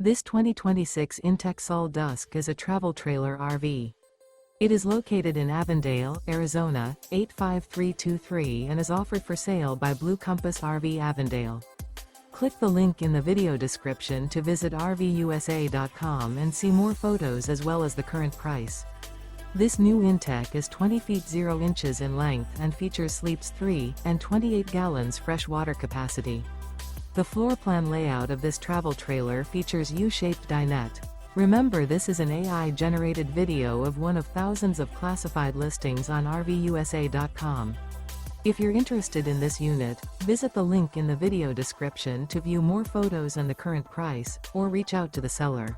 This 2026 inTech Sol Dusk is a travel trailer RV. It is located in Avondale, Arizona, 85323 and is offered for sale by Blue Compass RV Avondale. Click the link in the video description to visit RVUSA.com and see more photos as well as the current price. This new inTech is 20 feet 0 inches in length and features sleeps 3 and 28 gallons fresh water capacity. The floor plan layout of this travel trailer features U-Shaped Dinette. Remember, this is an AI-generated video of one of thousands of classified listings on RVUSA.com. If you're interested in this unit, visit the link in the video description to view more photos and the current price, or reach out to the seller.